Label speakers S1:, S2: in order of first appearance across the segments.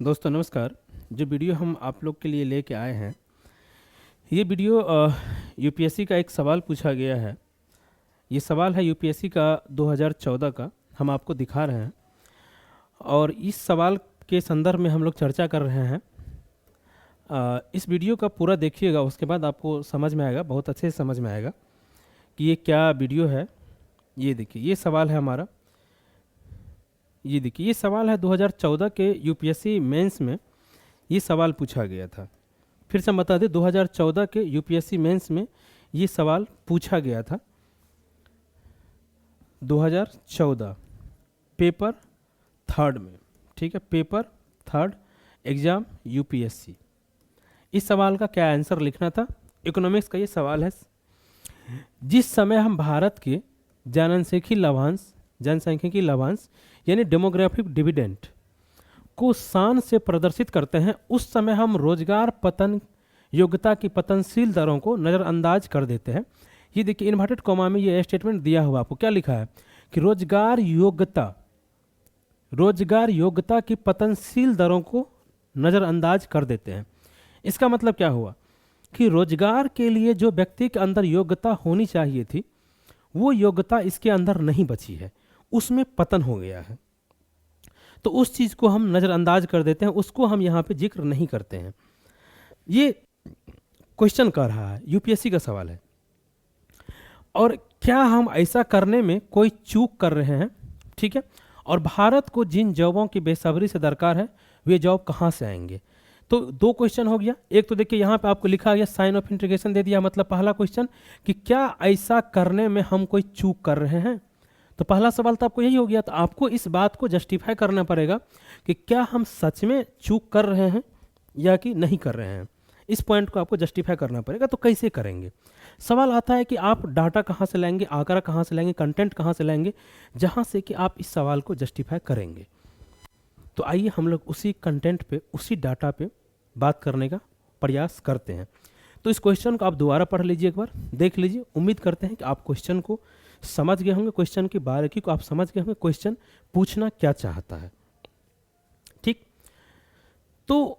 S1: दोस्तों नमस्कार। जो वीडियो हम आप लोग के लिए लेके आए हैं, ये वीडियो यूपीएससी का एक सवाल पूछा गया है। ये सवाल है यूपीएससी का 2014 का, हम आपको दिखा रहे हैं और इस सवाल के संदर्भ में हम लोग चर्चा कर रहे हैं। इस वीडियो का पूरा देखिएगा, उसके बाद आपको समझ में आएगा, बहुत अच्छे से समझ में आएगा कि ये क्या वीडियो है। ये देखिए, ये सवाल है हमारा। ये देखिए, ये सवाल है 2014 के यूपीएससी मेंस में ये सवाल पूछा गया था। फिर से बता दें, 2014 के यूपीएससी मेंस में ये सवाल पूछा गया था। 2014 पेपर थर्ड में, ठीक है, पेपर थर्ड एग्जाम यूपीएससी। इस सवाल का क्या आंसर लिखना था? इकोनॉमिक्स का ये सवाल है। जिस समय हम भारत के जनसांख्यिकी लाभांश यानी डेमोग्राफिक डिविडेंड को शान से प्रदर्शित करते हैं, उस समय हम रोजगार पतन योग्यता की पतनशील दरों को नज़रअंदाज कर देते हैं। ये देखिए, इन्वर्टेड कॉमा में ये स्टेटमेंट दिया हुआ, आपको क्या लिखा है कि रोजगार योग्यता की पतनशील दरों को नज़रअंदाज कर देते हैं। इसका मतलब क्या हुआ कि रोजगार के लिए जो व्यक्ति के अंदर योग्यता होनी चाहिए थी, वो योग्यता इसके अंदर नहीं बची है, उसमें पतन हो गया है। तो उस चीज़ को हम नज़रअंदाज कर देते हैं, उसको हम यहाँ पे जिक्र नहीं करते हैं। ये क्वेश्चन कर रहा है, यूपीएससी का सवाल है। और क्या हम ऐसा करने में कोई चूक कर रहे हैं? ठीक है। और भारत को जिन जॉबों की बेसब्री से दरकार है, वे जॉब कहाँ से आएंगे? तो दो क्वेश्चन हो गया। एक तो देखिए, यहाँ पे आपको लिखा गया साइन ऑफ इंटीग्रेशन दे दिया, मतलब पहला क्वेश्चन कि क्या ऐसा करने में हम कोई चूक कर रहे हैं। तो पहला सवाल तो आपको यही हो गया। तो आपको इस बात को जस्टिफाई करना पड़ेगा कि क्या हम सच में चूक कर रहे हैं या कि नहीं कर रहे हैं। इस पॉइंट को आपको जस्टिफाई करना पड़ेगा। तो कैसे करेंगे? सवाल आता है कि आप डाटा कहाँ से लाएंगे, आंकड़ा कहाँ से लाएंगे, कंटेंट कहाँ से लाएंगे, जहाँ से कि आप इस सवाल को जस्टिफाई करेंगे। तो आइए हम लोग उसी कंटेंट पे, उसी डाटा पे बात करने का प्रयास करते हैं। तो इस क्वेश्चन को आप दोबारा पढ़ लीजिए, एक बार देख लीजिए। उम्मीद करते हैं कि आप क्वेश्चन को समझ गए होंगे, क्वेश्चन की बारीकी को आप समझ गए होंगे, क्वेश्चन पूछना क्या चाहता है। ठीक। तो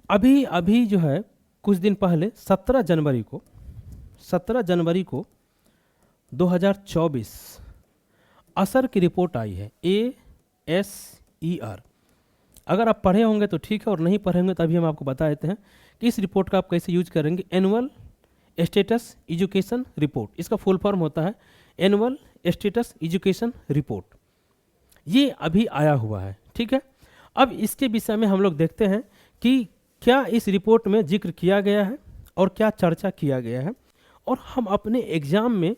S1: अभी जो है, कुछ दिन पहले 17 जनवरी को 2024 असर की रिपोर्ट आई है, ASER। अगर आप पढ़े होंगे तो ठीक है, और नहीं पढ़े होंगे तो अभी हम आपको बता देते हैं कि इस रिपोर्ट का आप कैसे यूज करेंगे। एनुअल स्टेटस एजुकेशन रिपोर्ट, इसका फुल फॉर्म होता है एनुअल स्टेटस एजुकेशन रिपोर्ट। ये अभी आया हुआ है, ठीक है। अब इसके विषय में हम लोग देखते हैं कि क्या इस रिपोर्ट में जिक्र किया गया है और क्या चर्चा किया गया है, और हम अपने एग्जाम में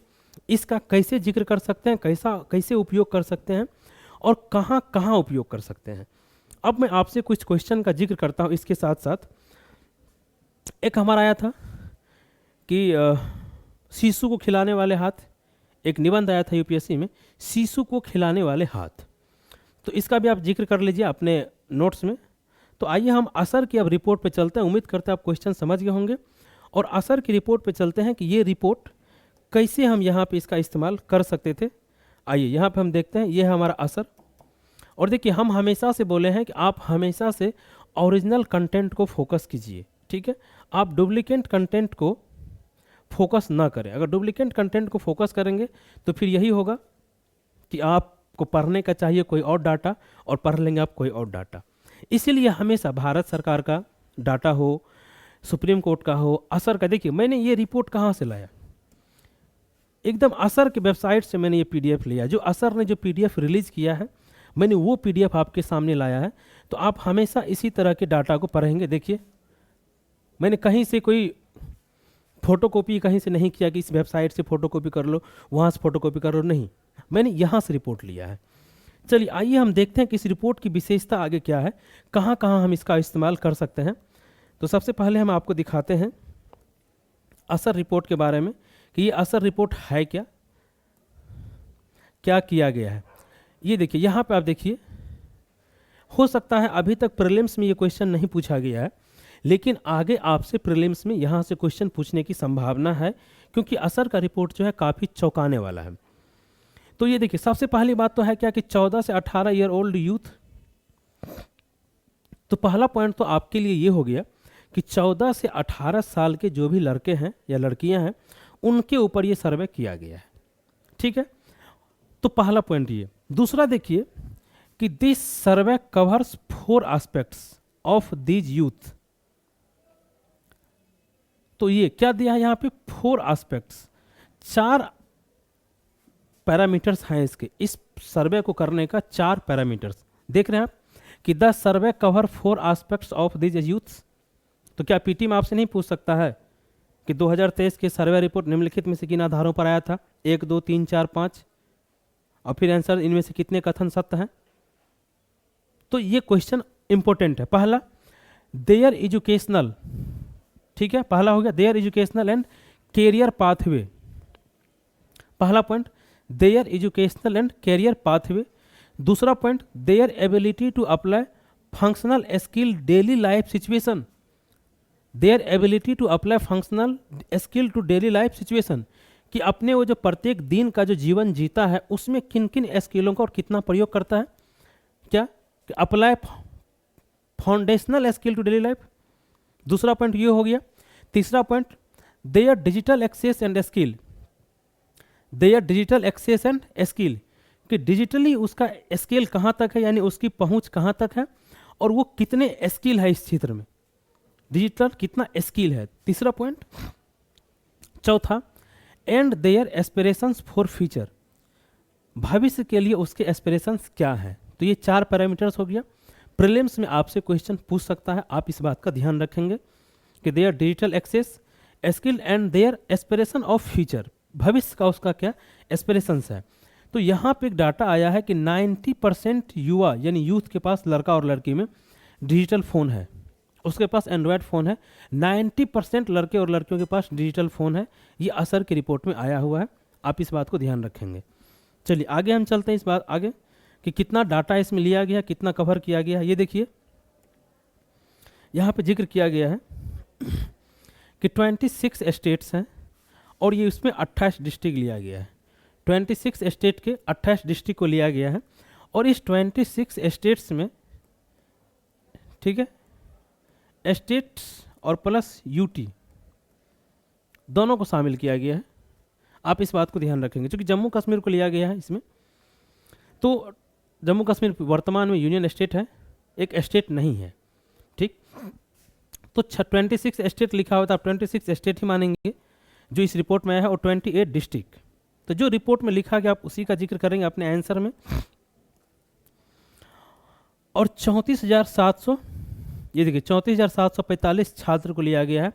S1: इसका कैसे जिक्र कर सकते हैं, कैसे उपयोग कर सकते हैं, और कहाँ कहाँ उपयोग कर सकते हैं। अब मैं आपसे कुछ क्वेश्चन का जिक्र करता हूँ। इसके साथ साथ एक हमारा आया था कि शिशु को खिलाने वाले हाथ, एक निबंध आया था यूपीएससी में, शिशु को खिलाने वाले हाथ। तो इसका भी आप जिक्र कर लीजिए अपने नोट्स में। तो आइए हम असर की अब रिपोर्ट पे चलते हैं। उम्मीद करते हैं आप क्वेश्चन समझ गए होंगे, और असर की रिपोर्ट पे चलते हैं कि ये रिपोर्ट कैसे हम यहाँ पे इसका इस्तेमाल कर सकते थे। आइए यहाँ पे हम देखते हैं, ये है हमारा असर। और देखिए, हम हमेशा से बोले हैं कि आप हमेशा से ओरिजिनल कंटेंट को फोकस कीजिए, ठीक है। आप डुप्लीकेट कंटेंट को फोकस ना करें। अगर डुप्लीकेट कंटेंट को फोकस करेंगे तो फिर यही होगा कि आपको पढ़ने का चाहिए कोई और डाटा, और पढ़ लेंगे आप कोई और डाटा। इसीलिए हमेशा भारत सरकार का डाटा हो, सुप्रीम कोर्ट का हो, असर का। देखिए, मैंने ये रिपोर्ट कहाँ से लाया, एकदम असर के वेबसाइट से मैंने ये PDF लिया। जो असर ने जो PDF रिलीज किया है, मैंने वो PDF आपके सामने लाया है। तो आप हमेशा इसी तरह के डाटा को पढ़ेंगे। देखिए, मैंने कहीं से कोई फोटोकॉपी कहीं से नहीं किया कि इस वेबसाइट से फोटोकॉपी कर लो, वहाँ से फोटोकॉपी कर लो, नहीं, मैंने यहाँ से रिपोर्ट लिया है। चलिए आइए हम देखते हैं कि इस रिपोर्ट की विशेषता आगे क्या है, कहाँ कहाँ हम इसका इस्तेमाल कर सकते हैं। तो सबसे पहले हम आपको दिखाते हैं असर रिपोर्ट के बारे में कि ये असर रिपोर्ट है क्या, क्या किया गया है। ये देखिए, यहाँ पे आप देखिए, हो सकता है अभी तक प्रीलिम्स में ये क्वेश्चन नहीं पूछा गया है, लेकिन आगे आपसे प्रीलिम्स में यहाँ से क्वेश्चन पूछने की संभावना है, क्योंकि असर का रिपोर्ट जो है काफ़ी चौंकाने वाला है। तो ये देखिए, सबसे पहली बात तो है क्या कि 14 से 18 ईयर ओल्ड यूथ तो पहला पॉइंट तो आपके लिए ये हो गया कि 14 से 18 साल के जो भी लड़के हैं या लड़कियां हैं उनके ऊपर ये सर्वे किया गया है। ठीक है, तो पहला पॉइंट ये। दूसरा देखिए कि this survey covers 4 aspects of these youth. तो ये क्या दिया है यहाँ पे, 4 एस्पेक्ट्स, 4 पैरामीटर्स हैं इसके, इस सर्वे को करने का 4 पैरामीटर्स देख रहे हैं आप कि the survey cover 4 aspects of these youths. तो क्या पीटी में आपसे नहीं पूछ सकता है कि 2023 के सर्वे रिपोर्ट निम्नलिखित में से किन आधारों पर आया था, 1 2 3 4 5, और फिर आंसर इनमें से कितने कथन सत्य हैं। तो ये क्वेश्चन इंपॉर्टेंट है। पहला, देयर एजुकेशनल, ठीक है, पहला हो गया there educational and career pathway. पहला point there educational and career pathway. दूसरा point there ability to apply functional skill daily life situation. There ability to apply functional skill to daily life situation, कि अपने वो जो प्रत्येक दिन का जो जीवन जीता है उसमें किन किन स्किलों का और कितना प्रयोग करता है, क्या apply foundational skill to daily life. दूसरा पॉइंट ये हो गया। तीसरा point their digital access and skill, their digital access and skill, कि डिजिटली उसका स्किल कहाँ तक है, यानी उसकी पहुँच कहाँ तक है और वो कितने स्किल है इस क्षेत्र में, डिजिटल कितना स्किल है। तीसरा पॉइंट। चौथा, and their aspirations for future, भविष्य के लिए उसके एस्पिरेशंस क्या हैं। तो ये 4 पैरामीटर्स हो गया। प्रीलिम्स में आपसे क्वेश्चन पूछ सकता है, आप इस बात का ध्यान रखेंगे कि their digital access skill and their aspiration of future, भविष्य का उसका क्या एस्पिरेशंस है। तो यहाँ पे एक डाटा आया है कि 90% युवा यानी यूथ के पास, लड़का और लड़की में, डिजिटल फ़ोन है, उसके पास एंड्रॉयड फ़ोन है। 90% लड़के और लड़कियों के पास डिजिटल फ़ोन है। ये असर की रिपोर्ट में आया हुआ है, आप इस बात को ध्यान रखेंगे। चलिए आगे हम चलते हैं इस बात आगे कि कितना डाटा इसमें लिया गया, कितना कवर किया गया है। ये देखिए यहाँ पे जिक्र किया गया है कि 26 स्टेट्स हैं और ये उसमें 28 डिस्ट्रिक्ट लिया गया है। 26 स्टेट के 28 डिस्ट्रिक्ट को लिया गया है और इस 26 स्टेट्स में, ठीक है, स्टेट्स और प्लस यूटी दोनों को शामिल किया गया है। आप इस बात को ध्यान रखेंगे क्योंकि जम्मू कश्मीर को लिया गया है इसमें। तो जम्मू कश्मीर वर्तमान में यूनियन स्टेट है, एक स्टेट नहीं है, ठीक। तो 26 स्टेट लिखा हुआ था, आप 26 स्टेट ही मानेंगे जो इस रिपोर्ट में आया है, और 28 डिस्ट्रिक्ट। तो जो रिपोर्ट में लिखा गया आप उसी का जिक्र करेंगे अपने आंसर में। और 34,700, ये देखिए 34,745 छात्र को लिया गया है।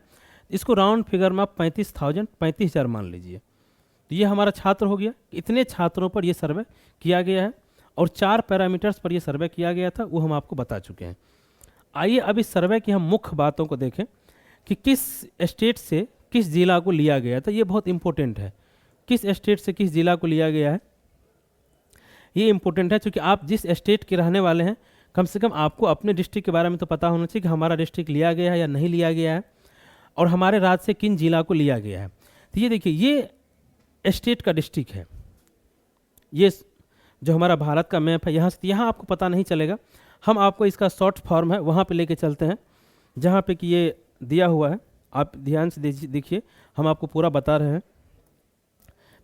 S1: इसको राउंड फिगर में आप 35,000 मान लीजिए। तो ये हमारा छात्र हो गया। इतने छात्रों पर यह सर्वे किया गया है और 4 पैरामीटर्स पर यह सर्वे किया गया था, वो हम आपको बता चुके हैं। आइए अब इस सर्वे की हम मुख्य बातों को देखें कि किस स्टेट से किस जिला को लिया गया था। ये बहुत इंपॉर्टेंट है, किस स्टेट से किस जिला को लिया गया है, ये इंपॉर्टेंट है क्योंकि आप जिस स्टेट के रहने वाले हैं कम से कम आपको अपने डिस्ट्रिक्ट के बारे में तो पता होना चाहिए कि हमारा डिस्ट्रिक्ट लिया गया है या नहीं लिया गया है और हमारे राज्य से किन जिला को लिया गया है। तो ये देखिए ये स्टेट का डिस्ट्रिक्ट है, ये जो हमारा भारत का मैप है, यहाँ से यहाँ आपको पता नहीं चलेगा। हम आपको इसका शॉर्ट फॉर्म है वहाँ पे लेके चलते हैं जहाँ पे कि ये दिया हुआ है। आप ध्यान से देखिए, हम आपको पूरा बता रहे हैं।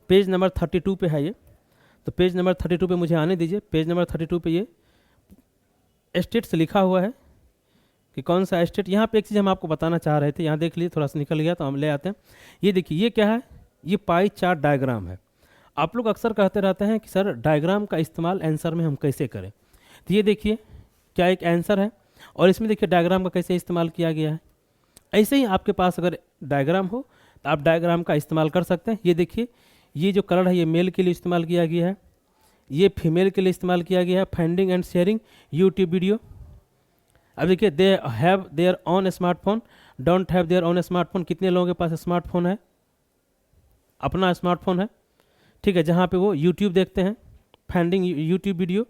S1: पेज नंबर 32 पे है ये, तो पेज नंबर 32 पे मुझे आने दीजिए। पेज नंबर 32 पे ये स्टेट से लिखा हुआ है कि कौन सा स्टेट। यहाँ पे एक चीज़ हम आपको बताना चाह रहे थे, यहाँ देख लीजिए, थोड़ा सा निकल गया तो हम ले आते हैं। ये देखिए ये क्या है, ये पाई चार्ट डायग्राम है। आप लोग अक्सर कहते रहते हैं कि सर डायग्राम का इस्तेमाल आंसर में हम कैसे करें। तो ये देखिए क्या एक आंसर है और इसमें देखिए डायग्राम का कैसे इस्तेमाल किया गया है। ऐसे ही आपके पास अगर डायग्राम हो तो आप डायग्राम का इस्तेमाल कर सकते हैं। ये देखिए ये जो कलर है ये मेल के लिए इस्तेमाल किया गया है, ये फीमेल के लिए इस्तेमाल किया गया है। Finding and sharing YouTube video. अब देखिए they have their on smartphone, don't have their on smartphone. कितने लोगों के पास स्मार्टफोन है, अपना स्मार्टफोन है, ठीक है, जहाँ पे वो यूट्यूब देखते हैं, फाइंडिंग यूट्यूब वीडियो।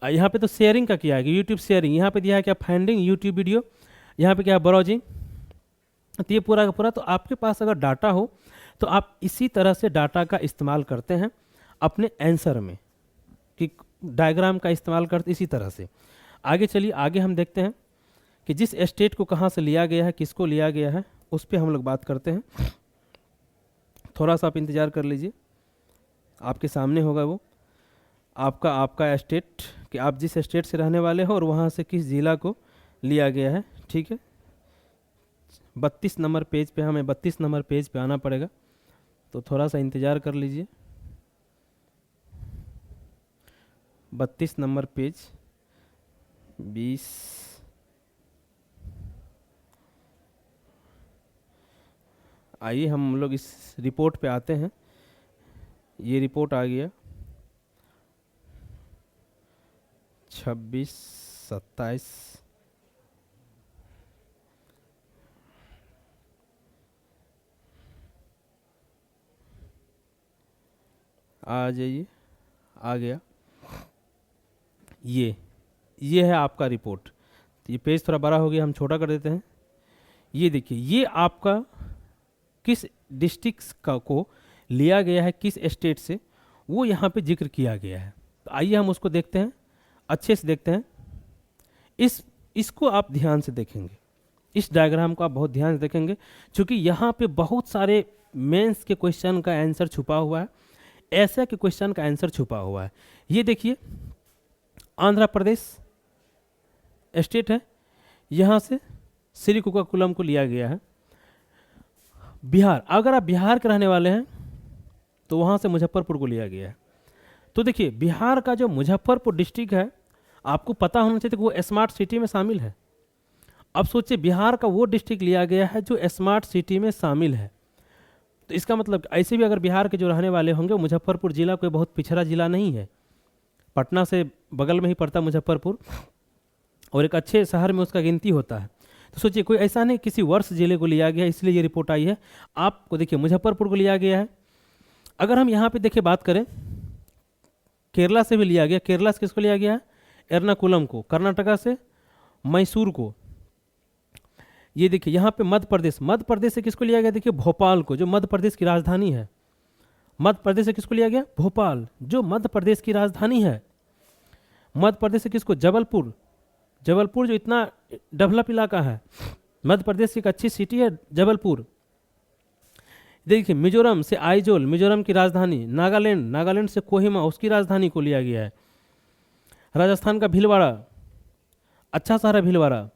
S1: यहाँ पे तो शेयरिंग का किया है, यूट्यूब शेयरिंग। यहाँ पे दिया है क्या, फाइंडिंग यूट्यूब वीडियो। यहाँ पे क्या है, ब्राउजिंग। तो ये पूरा का पूरा। तो आपके पास अगर डाटा हो तो आप इसी तरह से डाटा का इस्तेमाल करते हैं अपने आंसर में, कि डायग्राम का इस्तेमाल करते इसी तरह से। आगे चलिए, आगे हम देखते हैं कि जिस स्टेट को कहाँ से लिया गया है, किसको लिया गया है, उस पर हम लोग बात करते हैं। थोड़ा सा आप इंतज़ार कर लीजिए, आपके सामने होगा वो आपका स्टेट, कि आप जिस स्टेट से रहने वाले हो और वहाँ से किस ज़िला को लिया गया है। ठीक है, 32 नंबर पेज पे, हमें 32 नंबर पेज पे आना पड़ेगा, तो थोड़ा सा इंतज़ार कर लीजिए। 32 नंबर पेज, 20, आइए हम लोग इस रिपोर्ट पे आते हैं। ये रिपोर्ट आ गया 26, 27, आ जाइए, आ गया। ये है आपका रिपोर्ट। ये पेज थोड़ा बड़ा हो गया, हम छोटा कर देते हैं। ये देखिए, ये आपका किस डिस्ट्रिक्ट का को लिया गया है, किस स्टेट से, वो यहाँ पे जिक्र किया गया है। तो आइए हम उसको देखते हैं, अच्छे से देखते हैं। इसको आप ध्यान से देखेंगे, इस डायग्राम को आप बहुत ध्यान से देखेंगे, क्योंकि यहाँ पे बहुत सारे मेंस के क्वेश्चन का आंसर छुपा हुआ है, ऐसा के क्वेश्चन का आंसर छुपा हुआ है। ये देखिए, आंध्र प्रदेश स्टेट है, यहाँ से श्रीकाकुलम को लिया गया है। बिहार, अगर आप बिहार के रहने वाले हैं तो वहाँ से मुजफ्फरपुर को लिया गया है। तो देखिए, बिहार का जो मुजफ्फरपुर डिस्ट्रिक्ट है, आपको पता होना चाहिए कि वो स्मार्ट सिटी में शामिल है। अब सोचिए, बिहार का वो डिस्ट्रिक्ट लिया गया है जो स्मार्ट सिटी में शामिल है। तो इसका मतलब ऐसे भी अगर बिहार के जो रहने वाले होंगे, मुजफ्फरपुर जिला कोई बहुत पिछड़ा जिला नहीं है, पटना से बगल में ही पड़ता मुजफ्फरपुर, और एक अच्छे शहर में उसका गिनती होता है। तो सोचिए, कोई ऐसा नहीं किसी वर्ष जिले को लिया गया, इसलिए ये रिपोर्ट आई है। आपको देखिए, मुजफ्फरपुर को लिया गया है। अगर हम यहाँ पे देखिए बात करें, केरला से भी लिया गया। केरला से किसको लिया गया है? एर्नाकुलम को। कर्नाटका से मैसूर को। ये देखिए यहाँ पे मध्य प्रदेश से किसको लिया गया? देखिए भोपाल को, जो मध्य प्रदेश की राजधानी है। मध्य प्रदेश से किसको लिया गया? भोपाल, जो मध्य प्रदेश की राजधानी है। मध्य प्रदेश से किसको? जबलपुर। जबलपुर जो इतना डेवलप इलाका है, मध्य प्रदेश की एक अच्छी सिटी है जबलपुर। देखिए मिजोरम से आइजोल, मिजोरम की राजधानी। नागालैंड, नागालैंड से कोहिमा, उसकी राजधानी को लिया गया है। राजस्थान का भीलवाड़ा, अच्छा शहर है भीलवाड़ा।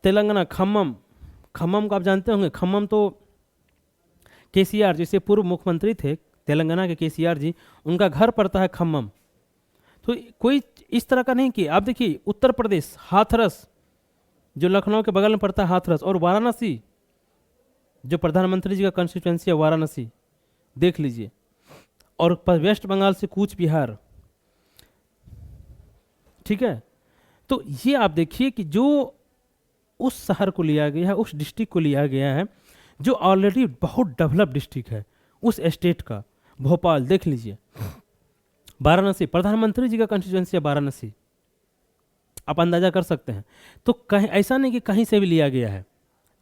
S1: तेलंगाना खम्मम, खम्मम को आप जानते होंगे। खम्मम तो केसीआर, जैसे पूर्व मुख्यमंत्री थे तेलंगाना के केसीआर जी, उनका घर पड़ता है खम्मम। तो कोई इस तरह का नहीं कि आप देखिए उत्तर प्रदेश, हाथरस जो लखनऊ के बगल में पड़ता है हाथरस, और वाराणसी जो प्रधानमंत्री जी का कंस्टिट्यूंसी है वाराणसी, देख लीजिए। और वेस्ट बंगाल से कूच बिहार। ठीक है, तो ये आप देखिए कि जो उस शहर को लिया गया है, उस डिस्ट्रिक्ट को लिया गया है जो ऑलरेडी बहुत डेवलप डिस्ट्रिक्ट है उस स्टेट का। भोपाल देख लीजिए, वाराणसी, प्रधानमंत्री जी का कंस्टिट्यूंसी है वाराणसी, आप अंदाजा कर सकते हैं। तो कहीं ऐसा नहीं कि कहीं से भी लिया गया है,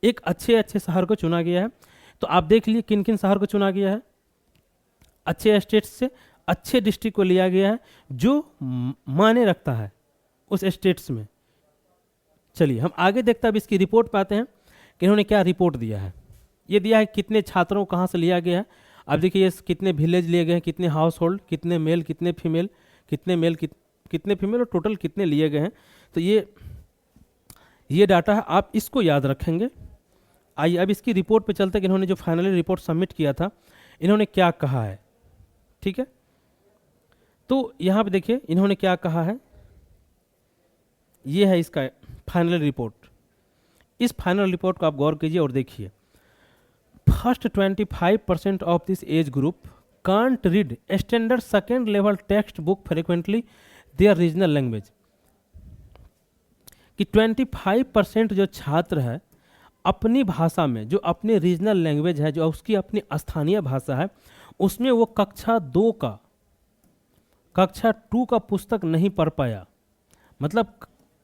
S1: एक अच्छे अच्छे शहर को चुना गया है। तो आप देख लीजिए किन किन शहर को चुना गया है। अच्छे स्टेट से अच्छे डिस्ट्रिक्ट को लिया गया है जो माने रखता है उस स्टेट्स में। चलिए हम आगे देखते हैं, अब इसकी रिपोर्ट पाते हैं कि इन्होंने क्या रिपोर्ट दिया है। ये दिया है कितने छात्रों को कहाँ से लिया गया है। अब देखिए ये कितने विलेज लिए गए हैं, कितने हाउस होल्ड, कितने मेल कितने फीमेल, कितने मेल कितने फीमेल, और टोटल कितने लिए गए हैं। तो ये डाटा है, आप इसको याद रखेंगे। आइए अब इसकी रिपोर्ट पे चलते हैं कि इन्होंने जो फाइनली रिपोर्ट सबमिट किया था, इन्होंने क्या कहा है। ठीक है, तो यहाँ पे देखिए इन्होंने क्या कहा है। ये है इसका फाइनल रिपोर्ट। इस फाइनल रिपोर्ट को आप गौर कीजिए और देखिए। First 25% of this age group can't read standard second level textbook frequently their regional language. कि 25% जो छात्र है अपनी भाषा में, जो अपनी रीजनल लैंग्वेज है, जो उसकी अपनी स्थानीय भाषा है, उसमें वो कक्षा 2 का पुस्तक नहीं पढ़ पाया। मतलब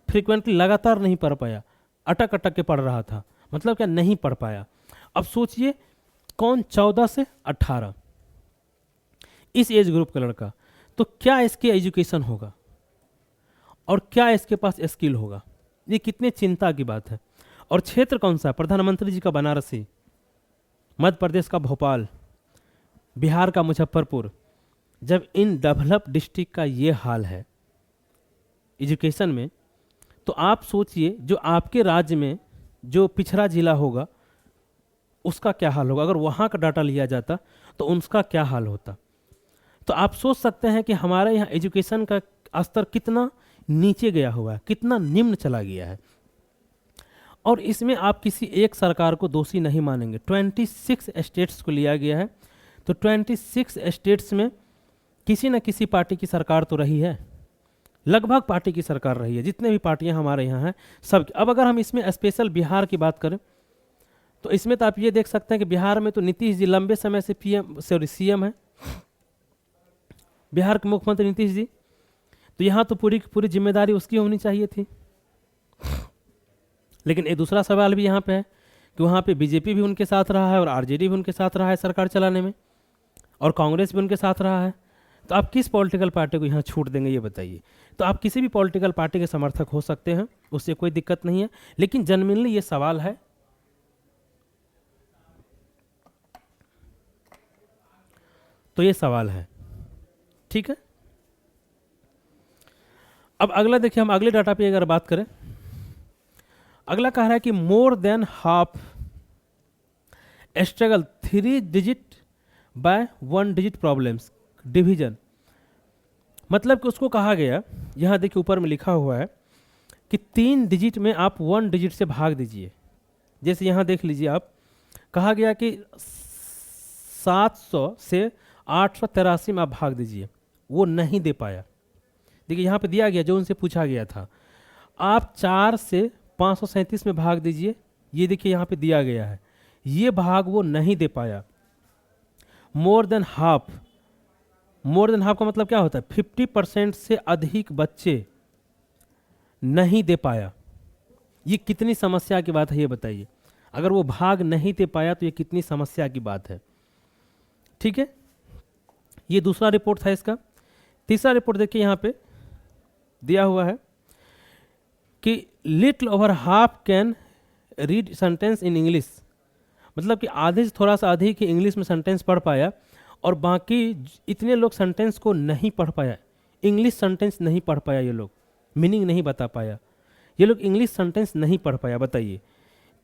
S1: फ्रिक्वेंटली, लगातार नहीं पढ़ पाया, अटक अटक के पढ़ रहा था। मतलब क्या, नहीं पढ़ पाया। अब सोचिए कौन, 14 से 18, इस एज ग्रुप का लड़का, तो क्या इसकी एजुकेशन होगा। और क्या इसके पास स्किल होगा। ये कितने चिंता की बात है। और क्षेत्र कौन सा है? प्रधानमंत्री जी का बनारसी, मध्य प्रदेश का भोपाल, बिहार का मुजफ्फरपुर। जब इन डेवलप डिस्ट्रिक्ट का ये हाल है एजुकेशन में, तो आप सोचिए जो आपके राज्य में जो पिछड़ा जिला होगा उसका क्या हाल होगा। अगर वहाँ का डाटा लिया जाता तो उसका क्या हाल होता। तो आप सोच सकते हैं कि हमारे यहाँ एजुकेशन का स्तर कितना नीचे गया हुआ है, कितना निम्न चला गया है। और इसमें आप किसी एक सरकार को दोषी नहीं मानेंगे। 26 स्टेट्स को लिया गया है, तो 26 स्टेट्स में किसी न किसी पार्टी की सरकार तो रही है, लगभग पार्टी की सरकार रही है। जितने भी पार्टियां हमारे यहाँ हैं सब। अब अगर हम इसमें स्पेशल बिहार की बात करें तो इसमें तो आप ये देख सकते हैं कि बिहार में तो नीतीश जी लंबे समय से सीएम है, बिहार के मुख्यमंत्री नीतीश जी। तो यहाँ तो पूरी पूरी जिम्मेदारी उसकी होनी चाहिए थी। लेकिन एक दूसरा सवाल भी यहाँ पे है कि वहाँ पे बीजेपी भी उनके साथ रहा है और आरजेडी भी उनके साथ रहा है सरकार चलाने में, और कांग्रेस भी उनके साथ रहा है। तो आप किस पॉलिटिकल पार्टी को यहाँ छूट देंगे, ये बताइए। तो आप किसी भी पॉलिटिकल पार्टी के समर्थक हो सकते हैं, उससे कोई दिक्कत नहीं है। लेकिन जनरली ये सवाल है, तो ये सवाल है, ठीक है। अब अगला देखिए, हम अगले डाटा पे अगर बात करें, अगला कह रहा है कि more than half struggle 3 digit bye 1 digit problems division. मतलब कि उसको कहा गया, यहां देखिए ऊपर में लिखा हुआ है कि 3 डिजिट में आप 1 डिजिट से भाग दीजिए। जैसे यहां देख लीजिए आप, कहा गया कि 700 से 883 में आप भाग दीजिए, वो नहीं दे पाया। देखिए यहाँ पे दिया गया, जो उनसे पूछा गया था, आप 4 से 537 में भाग दीजिए, ये देखिए यहाँ पे दिया गया है, ये भाग वो नहीं दे पाया। More than half, more than half का मतलब क्या होता है? 50% से अधिक बच्चे नहीं दे पाया। ये कितनी समस्या की बात है, ये बताइए। अगर वो भाग नहीं दे पाया तो ये कितनी समस्या की बात है, ठीक है। ये दूसरा रिपोर्ट था इसका। तीसरा रिपोर्ट देखिए यहाँ पे दिया हुआ है कि little over half can read sentence in English. मतलब कि आधे से थोड़ा सा अधिक ही इंग्लिश में सेंटेंस पढ़ पाया, और बाकी इतने लोग सेंटेंस को नहीं पढ़ पाया, इंग्लिश सेंटेंस नहीं पढ़ पाया, ये लोग मीनिंग नहीं बता पाया, ये लोग इंग्लिश सेंटेंस नहीं पढ़ पाया, बताइए।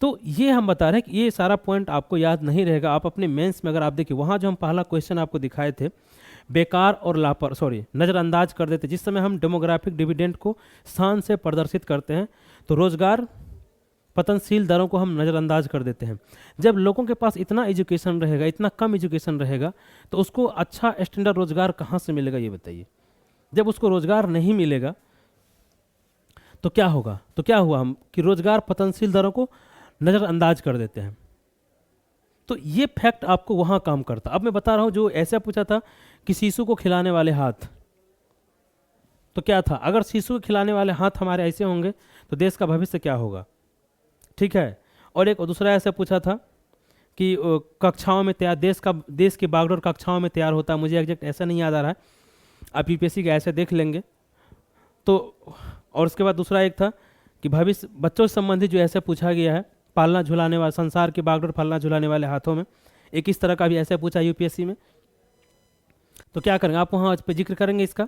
S1: तो ये हम बता रहे हैं कि ये सारा पॉइंट आपको याद नहीं रहेगा। आप अपने मेंस में अगर आप देखिए, वहाँ जो हम पहला क्वेश्चन आपको दिखाए थे, बेकार और नज़रअंदाज कर देते। जिस समय हम डेमोग्राफिक डिविडेंड को स्थान से प्रदर्शित करते हैं तो रोजगार पतनशील दरों को हम नज़रअंदाज कर देते हैं। जब लोगों के पास इतना एजुकेशन रहेगा, इतना कम एजुकेशन रहेगा, तो उसको अच्छा स्टैंडर्ड रोजगार कहाँ से मिलेगा, ये बताइए। जब उसको रोजगार नहीं मिलेगा तो क्या होगा? तो क्या हुआ हम कि रोजगार पतनशील दरों को नज़रअंदाज कर देते हैं। तो ये फैक्ट आपको वहाँ काम करता। अब मैं बता रहा हूँ, जो ऐसा पूछा था कि शिशु को खिलाने वाले हाथ, तो क्या था? अगर शिशु को खिलाने वाले हाथ हमारे ऐसे होंगे तो देश का भविष्य क्या होगा, ठीक है। और एक दूसरा ऐसा पूछा था कि कक्षाओं में तैयार, देश की बागडोर कक्षाओं में तैयार होता है। मुझे एग्जैक्ट ऐसा नहीं याद आ रहा है, आप यूपीएससी का ऐसे देख लेंगे तो। और उसके बाद दूसरा एक था कि भविष्य बच्चों से संबंधित जो ऐसे पूछा गया है, पालना झुलाने वाला, संसार की बागडोर पालना झुलाने वाले हाथों में, एक इस तरह का भी ऐसे पूछा यूपीएससी में। तो क्या करेंगे आप, वहाँ पे जिक्र करेंगे इसका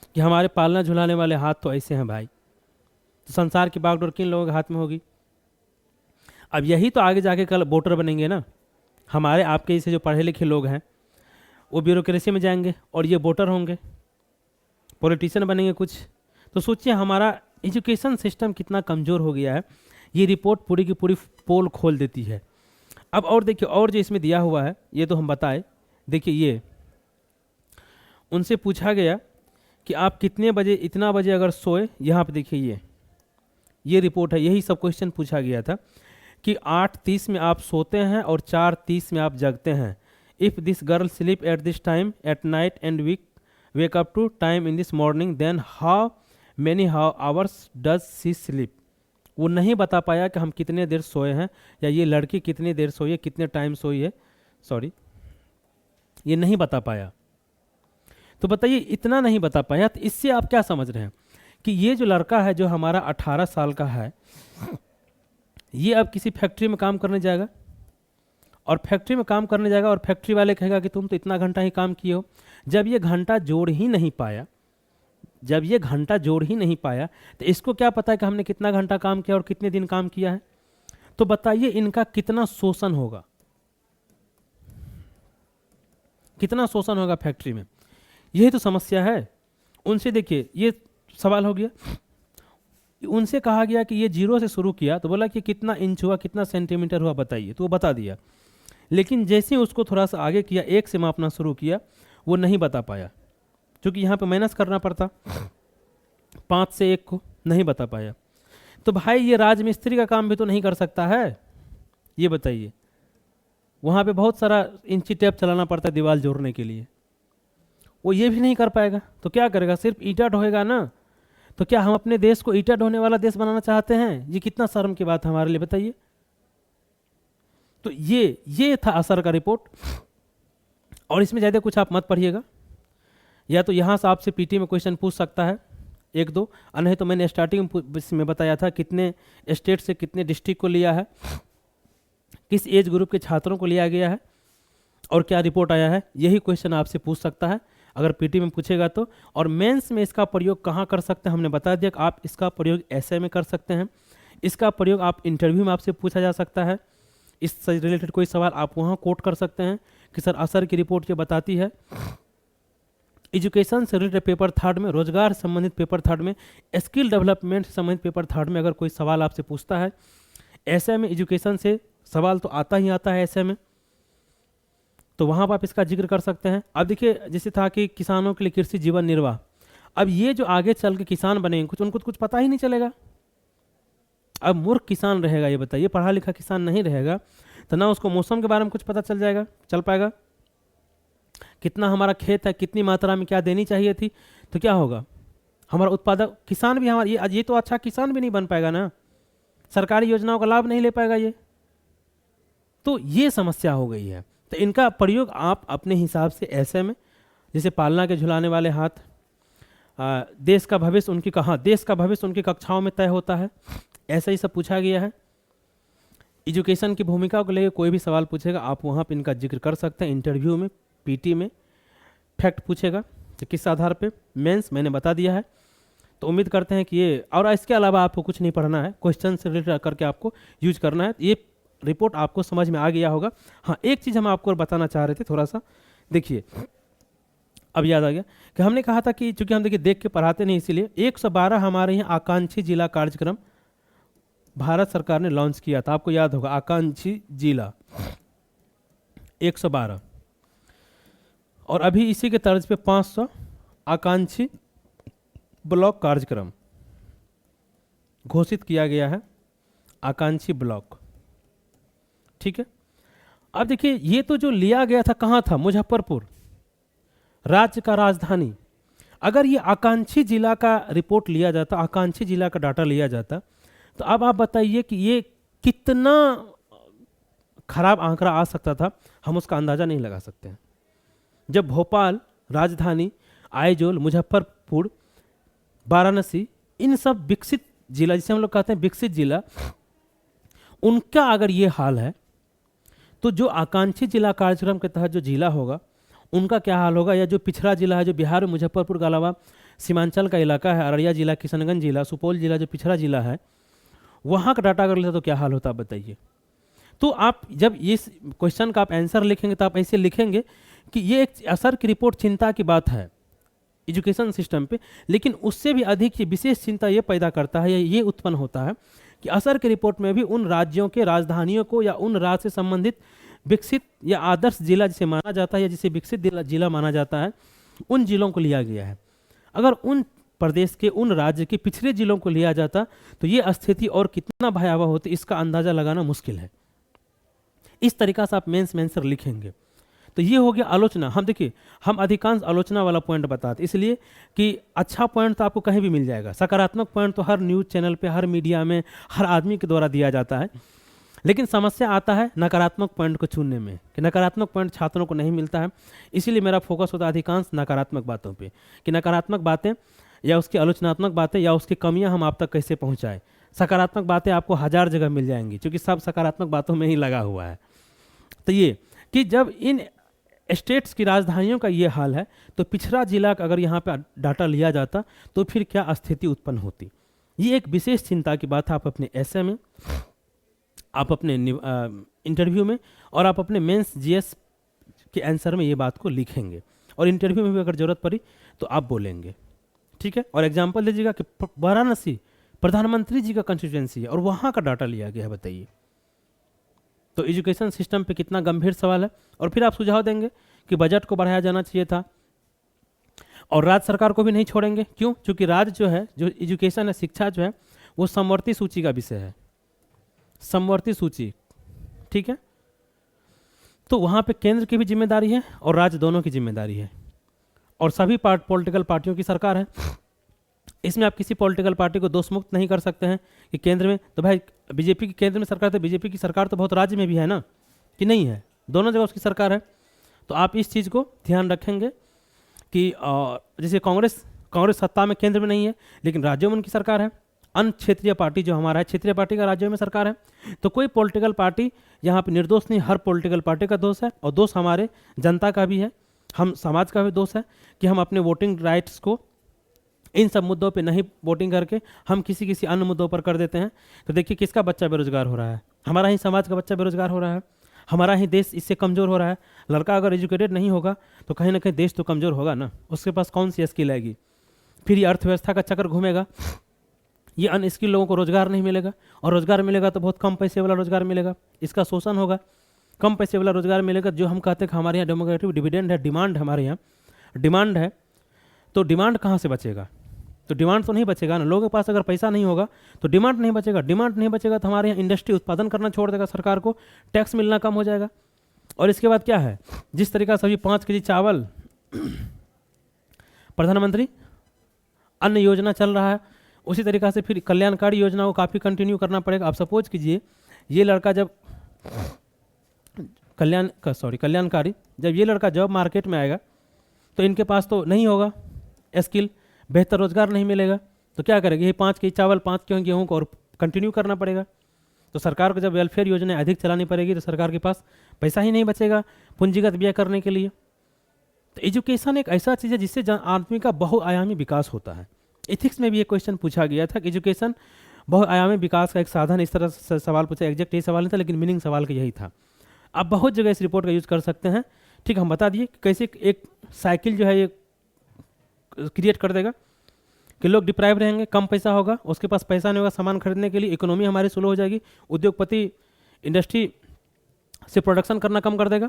S1: कि हमारे पालना झुलाने वाले हाथ तो ऐसे हैं भाई, तो संसार की बागडोर किन लोगों के हाथ में होगी? अब यही तो आगे जाके कल वोटर बनेंगे ना। हमारे आपके जैसे जो पढ़े लिखे लोग हैं वो ब्यूरोक्रेसी में जाएंगे और ये वोटर होंगे, पॉलिटिशियन बनेंगे कुछ। तो सोचिए हमारा एजुकेशन सिस्टम कितना कमज़ोर हो गया है। ये रिपोर्ट पूरी की पूरी पोल खोल देती है। अब और देखिए, और जो इसमें दिया हुआ है ये तो हम बताए। देखिए ये उनसे पूछा गया कि आप कितने बजे, इतना बजे अगर सोए, यहाँ पे देखिए ये रिपोर्ट है, यही सब क्वेश्चन पूछा गया था कि 8:30 में आप सोते हैं और 4:30 में आप जगते हैं। If this girl sleep at this time at night and wake up to time in this morning, then how many hours does she sleep. वो नहीं बता पाया कि हम कितने देर सोए हैं, या ये लड़की कितनी देर सोई है, कितने टाइम सोई है, सॉरी, ये नहीं बता पाया। तो बताइए इतना नहीं बता पाया, तो इससे आप क्या समझ रहे हैं कि ये जो लड़का है जो हमारा 18 साल का है, ये अब किसी फैक्ट्री में काम करने जाएगा, और फैक्ट्री में काम करने जाएगा और फैक्ट्री वाले कहेगा कि तुम तो इतना घंटा ही काम किए हो। जब ये घंटा जोड़ ही नहीं पाया, जब ये घंटा जोड़ ही नहीं पाया, तो इसको क्या पता है कि हमने कितना घंटा काम किया और कितने दिन काम किया है। तो बताइए इनका कितना शोषण होगा, कितना शोषण होगा फैक्ट्री में। यही तो समस्या है। उनसे देखिए ये सवाल हो गया, उनसे कहा गया कि ये 0 से शुरू किया, तो बोला कि कितना इंच हुआ, कितना सेंटीमीटर हुआ बताइए, तो वो बता दिया। लेकिन जैसे ही उसको थोड़ा सा आगे किया, 1 से मापना शुरू किया, वो नहीं बता पाया, क्योंकि यहाँ पे माइनस करना पड़ता, 5 से 1 को नहीं बता पाया। तो भाई ये राजमिस्त्री का काम भी तो नहीं कर सकता है, ये बताइए। वहाँ पे बहुत सारा इंची टेप चलाना पड़ता है दीवार जोड़ने के लिए, वो ये भी नहीं कर पाएगा, तो क्या करेगा, सिर्फ ईंटा ढोएगा ना। तो क्या हम अपने देश को ईंटा ढोने वाला देश बनाना चाहते हैं? ये कितना शर्म की बात है हमारे लिए, बताइए। तो ये था असर का रिपोर्ट, और इसमें ज़्यादा कुछ आप मत पढ़िएगा, या तो यहाँ से आपसे पीटी में क्वेश्चन पूछ सकता है 1-2, नहीं तो मैंने स्टार्टिंग में बताया था कितने स्टेट से कितने डिस्ट्रिक्ट को लिया है, किस एज ग्रुप के छात्रों को लिया गया है, और क्या रिपोर्ट आया है, यही क्वेश्चन आपसे पूछ सकता है अगर पीटी में पूछेगा तो। और मेंस में इसका प्रयोग कहाँ कर सकते हैं, हमने बता दिया कि आप इसका प्रयोग एसे में कर सकते हैं, इसका प्रयोग आप इंटरव्यू में आपसे पूछा जा सकता है, इससे रिलेटेड कोई सवाल आप वहाँ कोट कर सकते हैं कि सर असर की रिपोर्ट ये बताती है। एजुकेशन से रिलेटेड पेपर 3 में, रोजगार संबंधित पेपर 3 में, स्किल डेवलपमेंट से संबंधित पेपर 3 में अगर कोई सवाल आपसे पूछता है, ऐसे में एजुकेशन से सवाल तो आता ही आता है ऐसे में, तो वहाँ पर आप इसका जिक्र कर सकते हैं। अब देखिए जैसे था कि किसानों के लिए कृषि जीवन निर्वाह, अब ये जो आगे चल के किसान बनेंगे कुछ, उनको तो कुछ पता ही नहीं चलेगा। अब मूर्ख किसान रहेगा, ये बताइए, पढ़ा लिखा किसान नहीं रहेगा, तो ना उसको मौसम के बारे में कुछ पता चल पाएगा, कितना हमारा खेत है, कितनी मात्रा में क्या देनी चाहिए थी, तो क्या होगा, हमारा उत्पादक किसान भी हमारा ये तो अच्छा किसान भी नहीं बन पाएगा ना, सरकारी योजनाओं का लाभ नहीं ले पाएगा ये। तो ये समस्या हो गई है। तो इनका प्रयोग आप अपने हिसाब से ऐसे में, जैसे पालना के झुलाने वाले हाथ, देश का भविष्य उनकी कहाँ, देश का भविष्य उनकी कक्षाओं में तय होता है, ऐसा ही सब पूछा गया है। एजुकेशन की भूमिका को लेकर कोई भी सवाल पूछेगा आप वहाँ पे इनका जिक्र कर सकते हैं, इंटरव्यू में, पीटी में फैक्ट पूछेगा तो किस आधार पे, मेंस मैंने बता दिया है। तो उम्मीद करते हैं कि ये, और इसके अलावा आपको कुछ नहीं पढ़ना है, क्वेश्चन से रिलेटेड करके आपको यूज करना है। ये रिपोर्ट आपको समझ में आ गया होगा। हाँ, एक चीज़ हम आपको बताना चाह रहे थे थोड़ा सा, देखिए अब याद आ गया कि हमने कहा था कि चूंकि हम देखिए देख के पढ़ाते नहीं, इसीलिए 112 हमारे यहाँ आकांक्षी जिला कार्यक्रम भारत सरकार ने लॉन्च किया था, आपको याद होगा, आकांक्षी जिला 112, और अभी इसी के तर्ज पे 500 आकांक्षी ब्लॉक कार्यक्रम घोषित किया गया है, आकांक्षी ब्लॉक, ठीक है। अब देखिए ये तो जो लिया गया था कहाँ था, मुजफ्फरपुर, राज्य का राजधानी। अगर ये आकांक्षी जिला का रिपोर्ट लिया जाता, आकांक्षी जिला का डाटा लिया जाता, तो अब आप बताइए कि ये कितना खराब आंकड़ा आ सकता था, हम उसका अंदाजा नहीं लगा सकते हैं। जब भोपाल, राजधानी, आइजोल, मुजफ्फरपुर, वाराणसी, इन सब विकसित जिला, जिसे हम लोग कहते हैं विकसित जिला, उनका अगर ये हाल है, तो जो आकांक्षी जिला कार्यक्रम के तहत जो जिला होगा उनका क्या हाल होगा, या जो पिछड़ा जिला है, जो बिहार में मुजफ्फरपुर के अलावा सीमांचल का इलाका है, अररिया जिला, किशनगंज जिला, सुपौल जिला, जो पिछड़ा जिला है, वहाँ का डाटा अगर लेता तो क्या हाल होता बताइए। तो आप जब इस क्वेश्चन का आप आंसर लिखेंगे तो आप ऐसे लिखेंगे कि ये एक असर की रिपोर्ट चिंता की बात है एजुकेशन सिस्टम पे, लेकिन उससे भी अधिक ये विशेष चिंता ये पैदा करता है, या ये उत्पन्न होता है कि असर की रिपोर्ट में भी उन राज्यों के राजधानियों को, या उन राज्य से संबंधित विकसित या आदर्श जिला जिसे माना जाता है, या जिसे विकसित जिला माना जाता है, उन जिलों को लिया गया है। अगर उन प्रदेश के, उन राज्य के पिछड़े जिलों को लिया जाता तो ये स्थिति और कितना भयावह होती, इसका अंदाजा लगाना मुश्किल है। इस तरीका से आप मेंस में आंसर लिखेंगे। तो ये हो गया आलोचना। हम देखिए, हम अधिकांश आलोचना वाला पॉइंट बताते, इसलिए कि अच्छा पॉइंट तो आपको कहीं भी मिल जाएगा, सकारात्मक पॉइंट तो हर न्यूज़ चैनल पे, हर मीडिया में, हर आदमी के द्वारा दिया जाता है, लेकिन समस्या आता है नकारात्मक पॉइंट को चुनने में कि नकारात्मक पॉइंट छात्रों को नहीं मिलता है। इसीलिए मेरा फोकस होता है अधिकांश नकारात्मक बातों पे कि नकारात्मक बातें या उसकी आलोचनात्मक बातें या उसकी कमियां हम आप तक कैसे पहुंचाएं। सकारात्मक बातें आपको 1000 जगह मिल जाएंगी क्योंकि सब सकारात्मक बातों में ही लगा हुआ है। तो ये कि जब इन स्टेट्स की राजधानियों का ये हाल है तो पिछड़ा जिला का अगर यहाँ पे डाटा लिया जाता तो फिर क्या स्थिति उत्पन्न होती। ये एक विशेष चिंता की बात है। आप अपने एसे में, आप अपने इंटरव्यू में और आप अपने मेंस जीएस के आंसर में ये बात को लिखेंगे और इंटरव्यू में भी अगर जरूरत पड़ी तो आप बोलेंगे, ठीक है। और एग्जाम्पल दीजिएगा कि वाराणसी प्रधानमंत्री जी का कंस्टिट्यूएंसी है और वहाँ का डाटा लिया गया है, बताइए। तो एजुकेशन सिस्टम पे कितना गंभीर सवाल है। और फिर आप सुझाव देंगे कि बजट को बढ़ाया जाना चाहिए था और राज्य सरकार को भी नहीं छोड़ेंगे। क्यों? क्योंकि राज्य जो है, जो एजुकेशन है, शिक्षा जो है, वो समवर्ती सूची का विषय है, समवर्ती सूची, ठीक है। तो वहाँ पे केंद्र की भी जिम्मेदारी है और राज्य दोनों की जिम्मेदारी है और सभी पॉलिटिकल पार्टियों की सरकार है। इसमें आप किसी पॉलिटिकल पार्टी को दोष मुक्त नहीं कर सकते हैं कि केंद्र में तो भाई बीजेपी की केंद्र में सरकार, तो बीजेपी की सरकार तो बहुत राज्य में भी है ना, कि नहीं है, दोनों जगह उसकी सरकार है। तो आप इस चीज़ को ध्यान रखेंगे कि जैसे कांग्रेस सत्ता में केंद्र में नहीं है लेकिन राज्यों में उनकी सरकार है। अन्य क्षेत्रीय पार्टी जो हमारा है, क्षेत्रीय पार्टी का राज्यों में सरकार है। तो कोई पॉलिटिकल पार्टी यहाँ पे निर्दोष नहीं, हर पॉलिटिकल पार्टी का दोष है और दोष हमारे जनता का भी है, हम समाज का भी दोष है कि हम अपने वोटिंग राइट्स को इन सब मुद्दों पे नहीं वोटिंग करके हम किसी अन्य मुद्दों पर कर देते हैं। तो देखिए किसका बच्चा बेरोजगार हो रहा है, हमारा ही समाज का बच्चा बेरोजगार हो रहा है, हमारा ही देश इससे कमज़ोर हो रहा है। लड़का अगर एजुकेटेड नहीं होगा तो कहीं ना कहीं देश तो कमज़ोर होगा ना, उसके पास कौन सी स्किल आएगी। फिर ये अर्थव्यवस्था का चक्कर घूमेगा, ये अनस्किल लोगों को रोजगार नहीं मिलेगा और रोजगार मिलेगा तो बहुत कम पैसे वाला रोजगार मिलेगा, इसका शोषण होगा। कम पैसे वाला रोजगार मिलेगा, जो हम कहते हैं कि हमारे यहाँ डेमोक्रेटिक डिविडेंड है, डिमांड है, हमारे यहाँ डिमांड है, तो डिमांड कहाँ से बचेगा? तो डिमांड तो नहीं बचेगा ना, लोगों के पास अगर पैसा नहीं होगा तो डिमांड नहीं बचेगा, डिमांड नहीं बचेगा तो हमारे यहाँ इंडस्ट्री उत्पादन करना छोड़ देगा, सरकार को टैक्स मिलना कम हो जाएगा। और इसके बाद क्या है, जिस तरीका से अभी 5 केजी चावल प्रधानमंत्री अन्न योजना चल रहा है, उसी तरीका से फिर कल्याणकारी योजना को काफ़ी कंटिन्यू करना पड़ेगा। आप सपोज कीजिए ये लड़का जब कल्याणकारी जब ये लड़का जॉब मार्केट में आएगा तो इनके पास तो नहीं होगा स्किल, बेहतर रोजगार नहीं मिलेगा, तो क्या करेंगे? ये 5 केजी चावल 5 किलो गेहूँ को और कंटिन्यू करना पड़ेगा। तो सरकार को जब वेलफेयर योजना अधिक चलानी पड़ेगी तो सरकार के पास पैसा ही नहीं बचेगा पूंजीगत व्यय करने के लिए। तो एजुकेशन एक ऐसा चीज़ है जिससे आदमी का बहुआयामी विकास होता है। एथिक्स में भी एक क्वेश्चन पूछा गया था कि एजुकेशन बहुआयामी विकास का एक साधन, इस तरह से सवाल पूछा, एग्जैक्ट ये सवाल नहीं था लेकिन मीनिंग सवाल का यही था। आप बहुत जगह इस रिपोर्ट का यूज़ कर सकते हैं, ठीक। हम बता दिए कैसे एक साइकिल जो है ये क्रिएट कर देगा कि लोग डिप्राइव रहेंगे, कम पैसा होगा, उसके पास पैसा नहीं होगा सामान खरीदने के लिए, इकोनॉमी हमारी स्लो हो जाएगी, उद्योगपति इंडस्ट्री से प्रोडक्शन करना कम कर देगा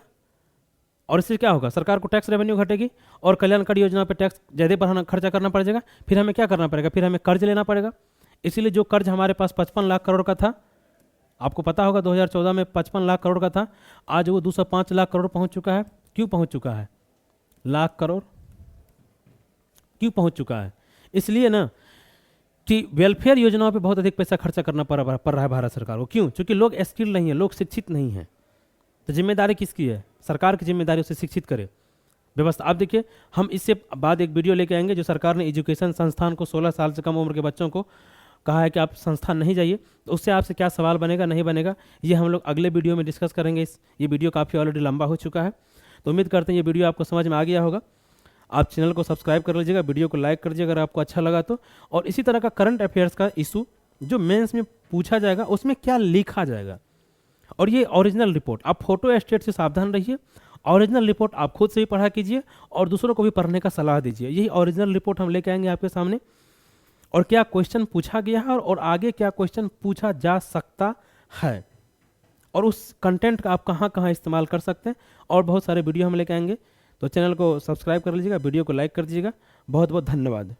S1: और इससे क्या होगा? सरकार को टैक्स रेवेन्यू घटेगी और कल्याणकारी योजना पे टैक्स ज़्यादा बढ़ाना, खर्चा करना पड़ेगा। फिर हमें क्या करना पड़ेगा? फिर हमें कर्ज लेना पड़ेगा। इसीलिए जो कर्ज हमारे पास 55 लाख करोड़ का था, आपको पता होगा 2014 में 55 लाख करोड़ का था, आज वो 205 लाख करोड़ पहुँच चुका है। क्यों पहुँच चुका है? लाख करोड़ क्यों पहुँच चुका है? इसलिए ना कि वेलफेयर योजनाओं पे बहुत अधिक पैसा खर्चा करना पड़ रहा है भारत सरकार को। क्यों? क्योंकि लोग स्किल नहीं है, लोग शिक्षित नहीं है। तो जिम्मेदारी किसकी है? सरकार की जिम्मेदारी उसे शिक्षित करे व्यवस्था। आप देखिए, हम इससे बाद एक वीडियो लेके आएंगे जो सरकार ने एजुकेशन संस्थान को 16 साल से कम उम्र के बच्चों को कहा है कि आप संस्थान नहीं जाइए, तो उससे आपसे क्या सवाल बनेगा, नहीं बनेगा, ये हम लोग अगले वीडियो में डिस्कस करेंगे। ये वीडियो काफ़ी ऑलरेडी लंबा हो चुका है, तो उम्मीद करते हैं ये वीडियो आपको समझ में आ गया होगा। आप चैनल को सब्सक्राइब कर लीजिएगा, वीडियो को लाइक कर लीजिएगा अगर आपको अच्छा लगा तो। और इसी तरह का करंट अफेयर्स का इशू जो मेंस में पूछा जाएगा उसमें क्या लिखा जाएगा, और ये ओरिजिनल रिपोर्ट, आप फोटो स्टेट से सावधान रहिए। ओरिजिनल रिपोर्ट आप खुद से भी पढ़ा कीजिए और दूसरों को भी पढ़ने का सलाह दीजिए। यही ओरिजिनल रिपोर्ट हम लेके आएंगे आपके सामने, और क्या क्वेश्चन पूछा गया है और आगे क्या क्वेश्चन पूछा जा सकता है, और उस कंटेंट का आप कहाँ कहाँ इस्तेमाल कर सकते हैं, और बहुत सारे वीडियो हम लेके आएंगे। तो चैनल को सब्सक्राइब कर लीजिएगा, वीडियो को लाइक कर दीजिएगा। बहुत बहुत धन्यवाद।